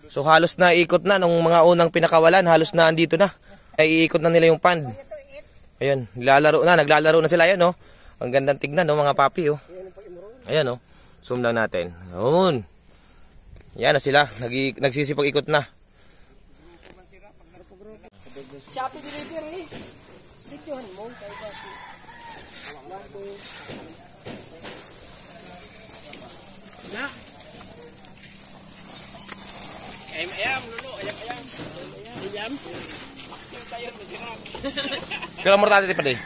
So halos na ikot na nung mga unang pinakawalan, halos na andito na. Ay iikot na nila yung pond. Ayun, naglalaro na sila, ayan oh. Ang gandang tignan no mga papi oh. Ayan oh. Zoom lang natin. Ayun. Yan na sila, nagsisipag-ikot na. Shopee delivery. Dito mo kay basi. Na. Ayam lulu, ayam. Ayam. Maksim tayo masirap. Kailan mo tayo pa din?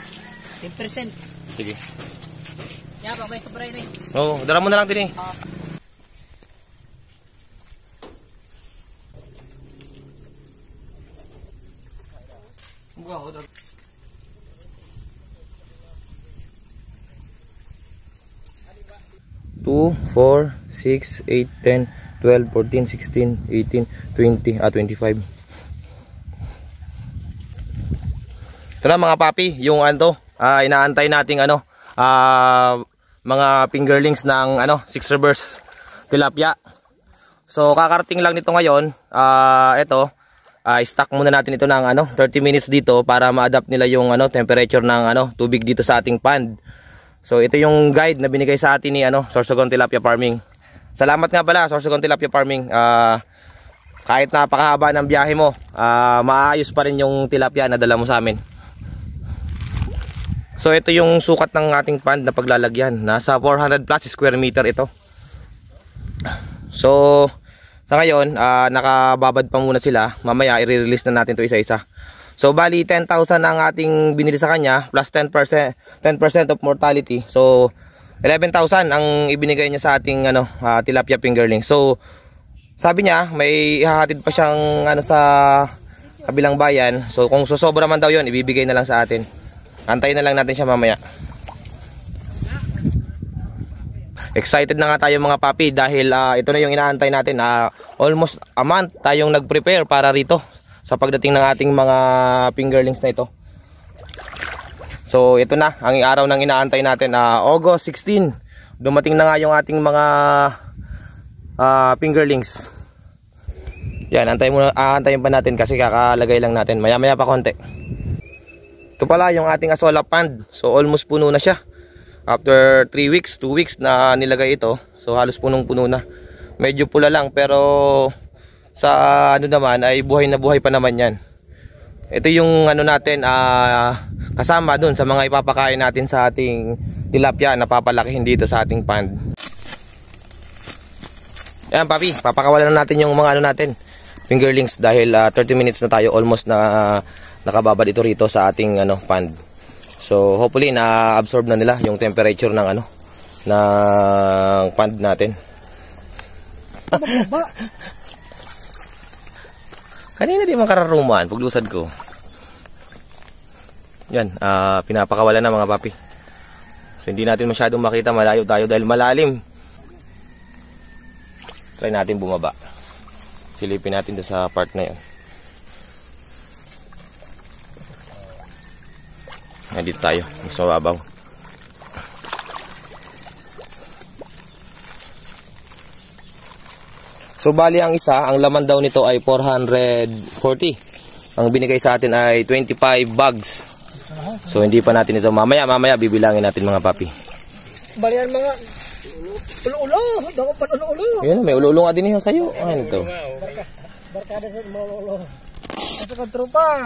10%. Sige. Ya, pag may sobra yun eh. Oo, dala mo na lang din eh. Wow, 2, 4, 6, 8, 10, 12, 14, 16, 18, 20, 25. Ito na mga papi, yung ano, inaantay nating ano, mga fingerlings ng ano, Six Rivers tilapia. So kakarating lang nito ngayon. Ito, stock muna natin ito ng ano, 30 minutes dito para ma-adapt nila yung ano, temperature ng ano, tubig dito sa ating pond. So ito yung guide na binigay sa atin ni ano, Sorsogon Tilapia Farming. Salamat nga pala Sorsogon Tilapia Farming. Kahit napakahaba ng biyahe mo, maayos pa rin yung tilapia na dala mo sa amin. So ito yung sukat ng ating pond na paglalagyan. Nasa 400 plus square meter ito. So sa ngayon, nakababad pa muna sila. Mamaya i-release na natin ito isa-isa. So bali 10,000 ang ating binili sa kanya plus 10% of mortality. So 11,000 ang ibinigay niya sa ating ano, tilapia fingerling. So sabi niya may ihahatid pa siyang ano sa kabilang bayan. So kung sosobra man daw 'yon, ibibigay na lang sa atin. Antayin na lang natin siya mamaya. Excited na nga tayo mga papi dahil ito na yung inaantay natin. Almost a month tayong nag-prepare para rito sa pagdating ng ating mga fingerlings na ito. So ito na ang araw ng inaantay natin, August 16. Dumating na nga yung ating mga fingerlings. Yan, aantayin pa natin kasi kakalagay lang natin. Maya-maya pa konti. Ito pala yung ating Azolla pond. So almost puno na siya. After 3 weeks, 2 weeks na nilagay ito. So halos punong-puno na. Medyo pula lang pero sa ano naman ay buhay na buhay pa naman yan. Ito yung ano natin, kasama dun sa mga ipapakain natin sa ating tilapia na papalakihin dito sa ating pond. Ayan papi, papakawalan na natin yung mga ano natin, fingerlings dahil 30 minutes na tayo almost na nakababad ito rito sa ating ano, pond. So hopefully na-absorb na nila yung temperature ng ano, ng pond natin. Kanina di makararuman paglusad ko. Yan, pinapakawalan na mga papi. So hindi natin masyadong makita, malayo tayo dahil malalim. Try natin bumaba. Silipin natin doon sa part na yun. Dito tayo, mas mababaw. So bali ang isa, ang laman daw nito ay 440. Ang binigay sa atin ay 25 bags. So hindi pa natin ito, mamaya bibilangin natin mga papi. Bali yan mga ulo-ulo, daw pa ulo-ulo. Ayun, may ulo-ulo nga din sa iyo. Ano ito? Barkada sa mga ulo. Ito ka tropa.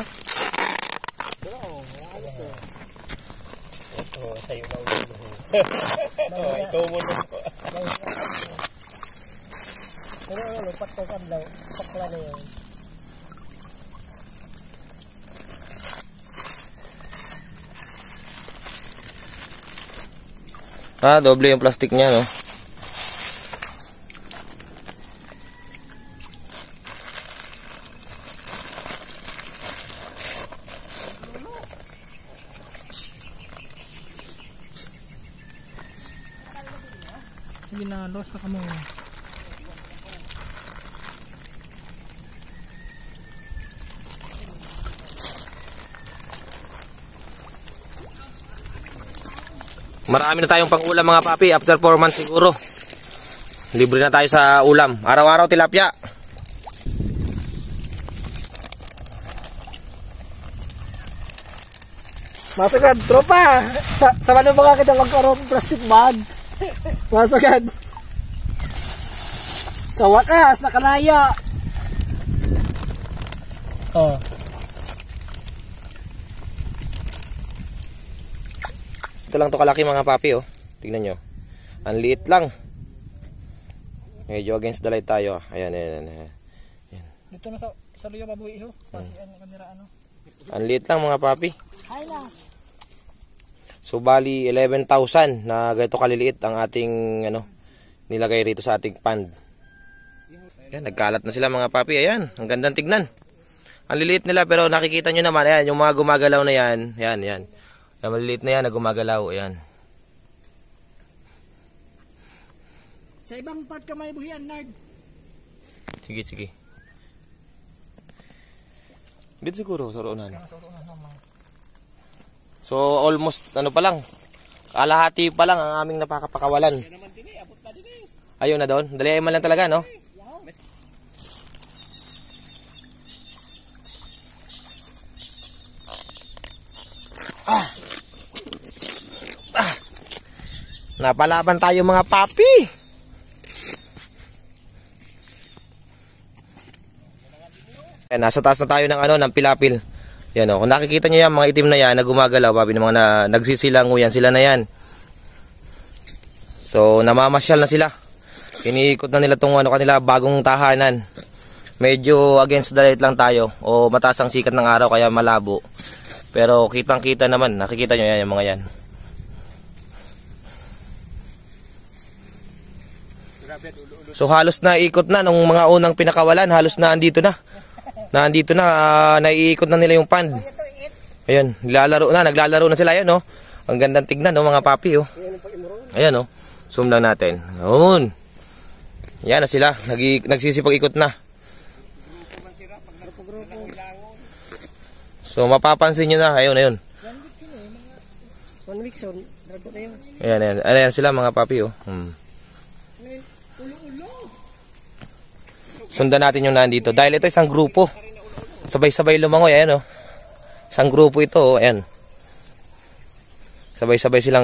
Sa'yo ba ulo? Ito mo na. Pero lupat ko kadlaw. Pakla na yun. Doble yung plastic niya, no? Ginalos na kamo. Marami na tayong pang-ulam mga papi after 4 months siguro. Libre na tayo sa ulam. Araw-araw tilapia. Masagad, tropa. Sa ano ba kita magkaroon ng plastic bag? Masagad. Sa wakas, nakalaya. Oh. Ito lang to kalaki mga papi, oh. Tingnan nyo. Ang liit lang. Medyo against the light tayo. Ayan, ayan, ayan. Dito na sa luyo babuy ho. Pasian ng kamera ano. Ang liit lang mga papi. Hay na. So bali 11,000 na ganito kaliliit ang ating ano nilagay rito sa ating pond. Ayan, nagkalat na sila mga papi. Ayan, ang gandang tignan. Ang liliit nila pero nakikita nyo naman, ayan, yung mga gumagalaw na yan. Ayan, ayan. Yung maliliit na yan na gumagalaw. Ayan. Sa ibang part ka may buhian, Nard. Sige, sige. Dito siguro, sa roonan. So almost ano pa lang. Kalahati pa lang ang aming napakapakawalan. Ayun na doon. Dali man lang talaga, no? Napalaban tayo mga papi. Ayan, nasa taas na tayo ng ano, ng pilapil. Yan o, kung nakikita nyo yan, mga itim na yan na gumagalaw, papi, ng mga nagsisilango yan, sila na yan. So, namamasyal na sila. Iniikot na nila itong ano, kanila bagong tahanan. Medyo against the light lang tayo o mataas ang sikat ng araw kaya malabo. Pero kitang kita naman, nakikita nyo yan yung mga yan. So halos na ikot na nung mga unang pinakawalan, halos na andito na. Naiikot na nila yung pond. Ayun, naglalaro na sila, ayun, no. Ang gandang tignan, no, mga papi, oh. Ayan, no. Zoom lang natin. Ayun. Yan na sila, nagsisipag-ikot na. So mapapansin niyo na, ayun, ayun. 1 week so, drago na yun. Ayan, ayan. Ayan sila mga papi, oh. Sundan natin yung nandito. Dahil ito isang grupo. Sabay-sabay lumangoy. Ayan, oh. Isang grupo ito, oh. Ayan. Sabay-sabay silang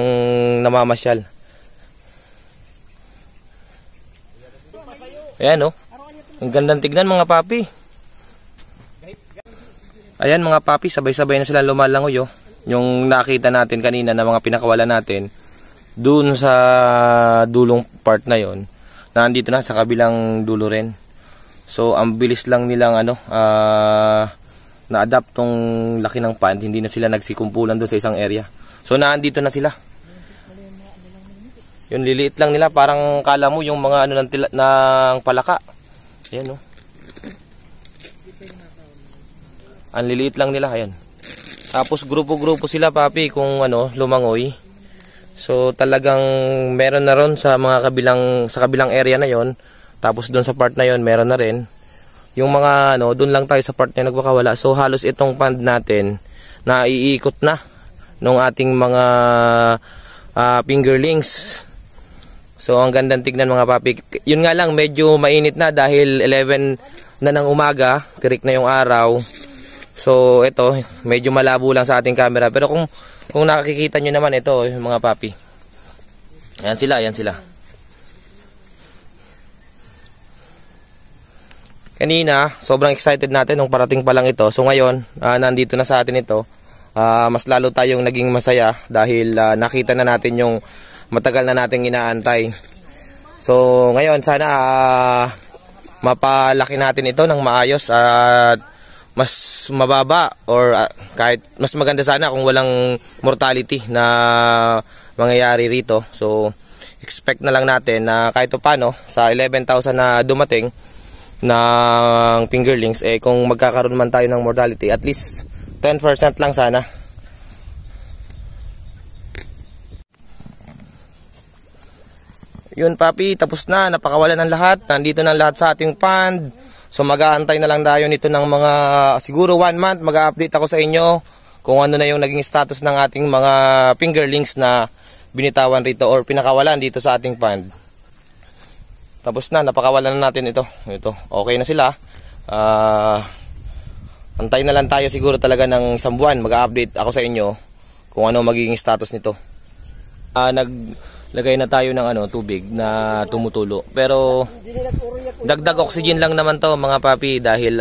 namamasyal. Ayan, oh. Ang gandang tignan mga papi. Ayan mga papi, sabay-sabay na sila lumalangoy, oh. Yung nakita natin kanina na mga pinakawalan natin dun sa dulong part na yon, na andito na sa kabilang dulo rin. So ang bilis lang nilang ano, na-adapt tong laki ng pond, hindi na sila nagsikumpulan doon sa isang area. So naandito na sila. Yung liliit lang nila, parang kala mo yung mga ano ng palaka. Ayan, oh. Ang liliit lang nila, ayan. Tapos grupo-grupo sila papi kung ano, lumangoy. So talagang meron na ron sa mga kabilang area na yon. Tapos doon sa part na yon meron na rin. Yung mga ano, doon lang tayo sa part na nagpakawala. So halos itong pond natin na iikot na ng ating mga fingerlings. So ang gandang tignan mga papi. Yun nga lang, medyo mainit na dahil 11 na ng umaga, tirik na yung araw. So ito, medyo malabo lang sa ating camera. Pero kung nakikita nyo naman ito, yung mga papi. Ayan sila, ayan sila. Kanina, sobrang excited natin nung parating pa lang ito. So ngayon, nandito na sa atin ito. Mas lalo tayong naging masaya dahil nakita na natin yung matagal na nating inaantay. So ngayon, sana mapalaki natin ito ng maayos at mas mababa or kahit mas maganda sana kung walang mortality na mangyayari rito. So expect na lang natin na kahit paano sa 11,000 na dumating ng fingerlings, kung magkakaroon man tayo ng mortality, at least 10% lang sana. Yun papi, tapos na, napakawalan ng lahat. Nandito na lahat sa ating pond. So mag-aantay na lang tayo nito ng mga siguro 1 month. Mag-update ako sa inyo kung ano na yung naging status ng ating mga fingerlings na binitawan rito or pinakawalan dito sa ating pond. Tapos na, napakawalan na natin ito. Okay na sila. Antay na lang tayo siguro talaga ng isang buwan. Mag-update ako sa inyo kung ano magiging status nito. Naglagay na tayo ng tubig na tumutulo. Pero dagdag oxygen lang naman to mga papi dahil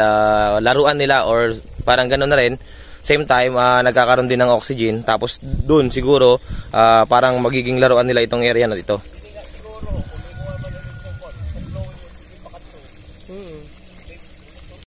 laruan nila or parang gano'n na rin. Same time, nagkakaroon din ng oxygen. Tapos dun siguro parang magiging laruan nila itong area na ito.